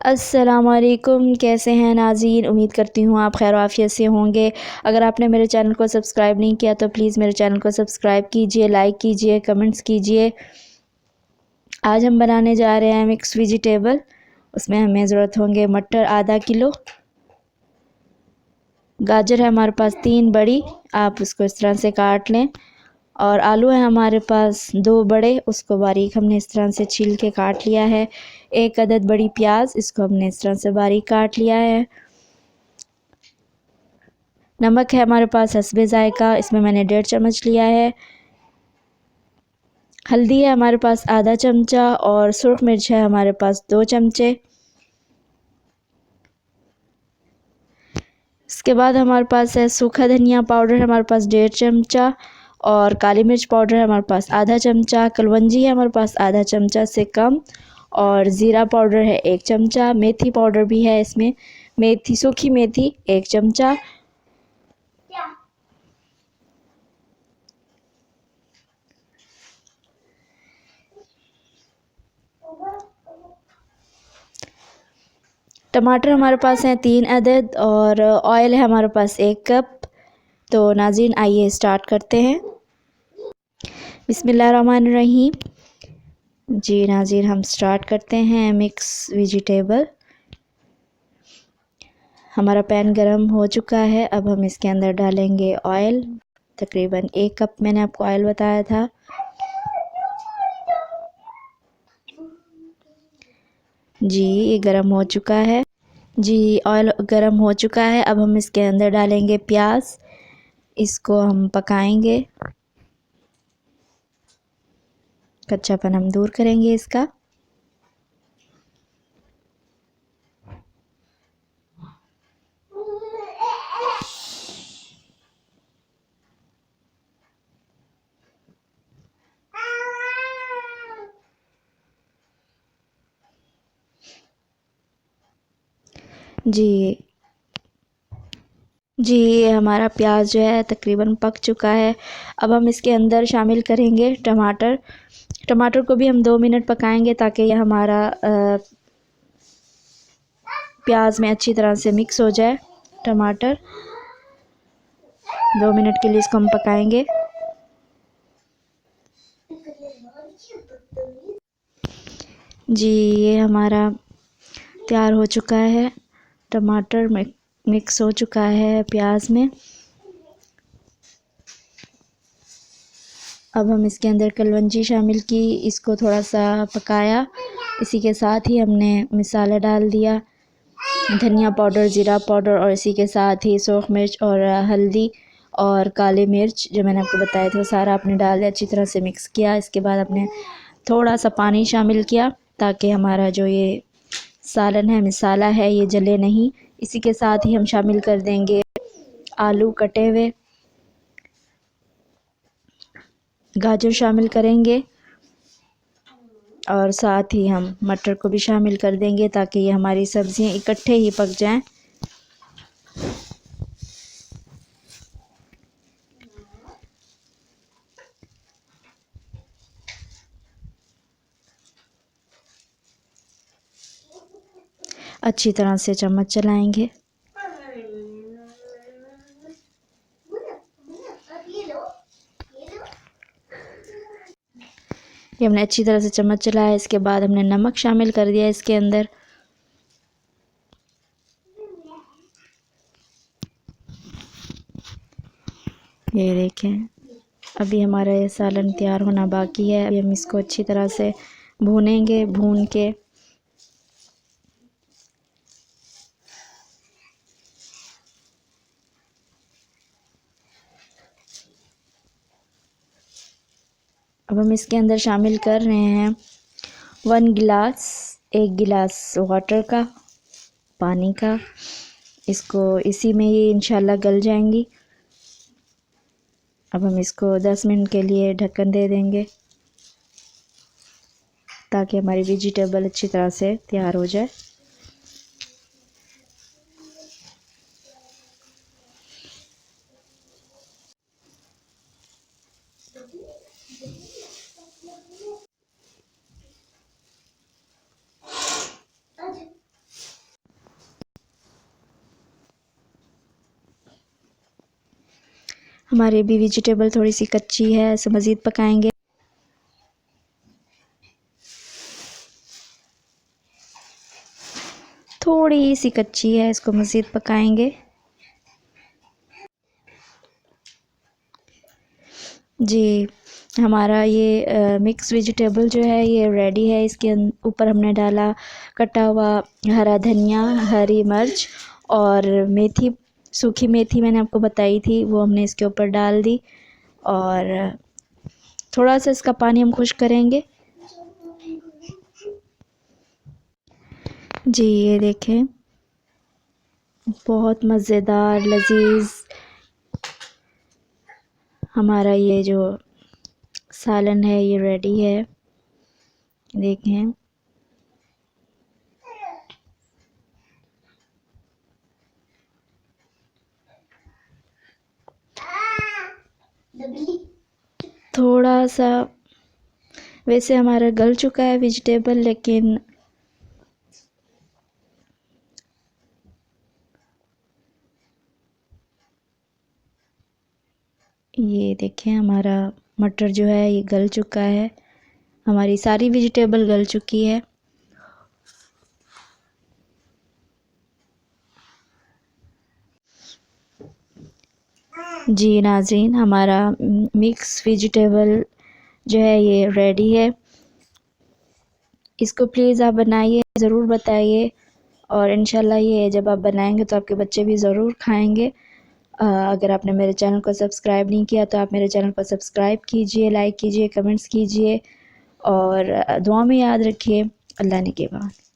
अस्सलामुअलैकुम, कैसे हैं नाज़रीन। उम्मीद करती हूँ आप खैर आफियत से होंगे। अगर आपने मेरे चैनल को सब्सक्राइब नहीं किया तो प्लीज़ मेरे चैनल को सब्सक्राइब कीजिए, लाइक कीजिए, कमेंट्स कीजिए। आज हम बनाने जा रहे हैं मिक्स वेजिटेबल। उसमें हमें ज़रूरत होंगे मटर आधा किलो, गाजर है हमारे पास 3 बड़ी, आप उसको इस तरह से काट लें। और आलू है हमारे पास 2 बड़े, उसको बारीक हमने इस तरह से छील के काट लिया है। 1 अदद बड़ी प्याज, इसको हमने इस तरह से बारीक काट लिया है। नमक है हमारे पास हस्बे ज़ायका, इसमें मैंने 1.5 चम्मच लिया है। हल्दी है हमारे पास आधा चमचा और सुरख मिर्च है हमारे पास 2 चमचे। इसके बाद हमारे पास है सूखा धनिया पाउडर है हमारे पास 1.5 चमचा और काली मिर्च पाउडर है हमारे पास आधा चमचा। कलवंजी है हमारे पास आधा चमचा से कम और ज़ीरा पाउडर है 1 चमचा। मेथी पाउडर भी है इसमें, मेथी सूखी मेथी 1 चमचा। टमाटर हमारे पास हैं 3 अदद और ऑयल है हमारे पास 1 कप। तो नाज़रीन आइए स्टार्ट करते हैं। बिस्मिल्लाहिर्रहमानिर्रहीम। जी नाज़रीन हम स्टार्ट करते हैं मिक्स वेजिटेबल। हमारा पैन गरम हो चुका है, अब हम इसके अंदर डालेंगे ऑयल। तकरीबन 1 कप मैंने आपको ऑयल बताया था। जी ये गरम हो चुका है। जी ऑयल गरम हो चुका है, अब हम इसके अंदर डालेंगे प्याज। इसको हम पकाएंगे, कच्चापन हम दूर करेंगे इसका। जी जी ये हमारा प्याज जो है तकरीबन पक चुका है। अब हम इसके अंदर शामिल करेंगे टमाटर। टमाटर को भी हम 2 मिनट पकाएंगे ताकि ये हमारा प्याज में अच्छी तरह से मिक्स हो जाए। टमाटर 2 मिनट के लिए इसको हम पकाएंगे। जी ये हमारा तैयार हो चुका है, टमाटर मिक्स हो चुका है प्याज में। अब हम इसके अंदर कलवंजी शामिल की, इसको थोड़ा सा पकाया। इसी के साथ ही हमने मसाला डाल दिया, धनिया पाउडर, ज़ीरा पाउडर और इसी के साथ ही सूख मिर्च और हल्दी और काले मिर्च जो मैंने आपको बताया था वो सारा आपने डाल दिया, अच्छी तरह से मिक्स किया। इसके बाद आपने थोड़ा सा पानी शामिल किया ताकि हमारा जो ये सालन है, मसाला है, ये जले नहीं। इसी के साथ ही हम शामिल कर देंगे आलू कटे हुए, गाजर शामिल करेंगे और साथ ही हम मटर को भी शामिल कर देंगे ताकि ये हमारी सब्ज़ियाँ इकट्ठे ही पक जाएं। अच्छी तरह से चम्मच चलाएंगे। ये हमने अच्छी तरह से चम्मच चलाया। इसके बाद हमने नमक शामिल कर दिया इसके अंदर। ये देखें, अभी हमारा ये सालन तैयार होना बाकी है। अभी हम इसको अच्छी तरह से भूनेंगे। भून के अब हम इसके अंदर शामिल कर रहे हैं 1 गिलास, 1 गिलास वाटर का, पानी का। इसको इसी में ये इंशाल्लाह गल जाएंगी। अब हम इसको 10 मिनट के लिए ढक्कन दे देंगे ताकि हमारी वेजिटेबल अच्छी तरह से तैयार हो जाए। हमारी भी वेजिटेबल थोड़ी सी कच्ची है, इसे मज़ीद पकाएंगे। थोड़ी सी कच्ची है, इसको मज़ीद पकाएंगे। जी, हमारा ये मिक्स वेजिटेबल जो है ये रेडी है। इसके ऊपर हमने डाला कटा हुआ हरा धनिया, हरी मिर्च और मेथी, सूखी मेथी मैंने आपको बताई थी, वो हमने इसके ऊपर डाल दी। और थोड़ा सा इसका पानी हम खुश करेंगे। जी ये देखें, बहुत मज़ेदार लजीज हमारा ये जो सालन है ये रेडी है। देखें, थोड़ा सा वैसे हमारा गल चुका है वेजिटेबल, लेकिन ये देखें हमारा मटर जो है ये गल चुका है। हमारी सारी वेजिटेबल गल चुकी है। जी नाज़रीन, हमारा मिक्स वेजिटेबल जो है ये रेडी है। इसको प्लीज़ आप बनाइए, ज़रूर बताइए, और इंशाल्लाह ये जब आप बनाएंगे तो आपके बच्चे भी ज़रूर खाएंगे। अगर आपने मेरे चैनल को सब्सक्राइब नहीं किया तो आप मेरे चैनल को सब्सक्राइब कीजिए, लाइक कीजिए, कमेंट्स कीजिए और दुआ में याद रखिए। अल्लाह ने के बाद।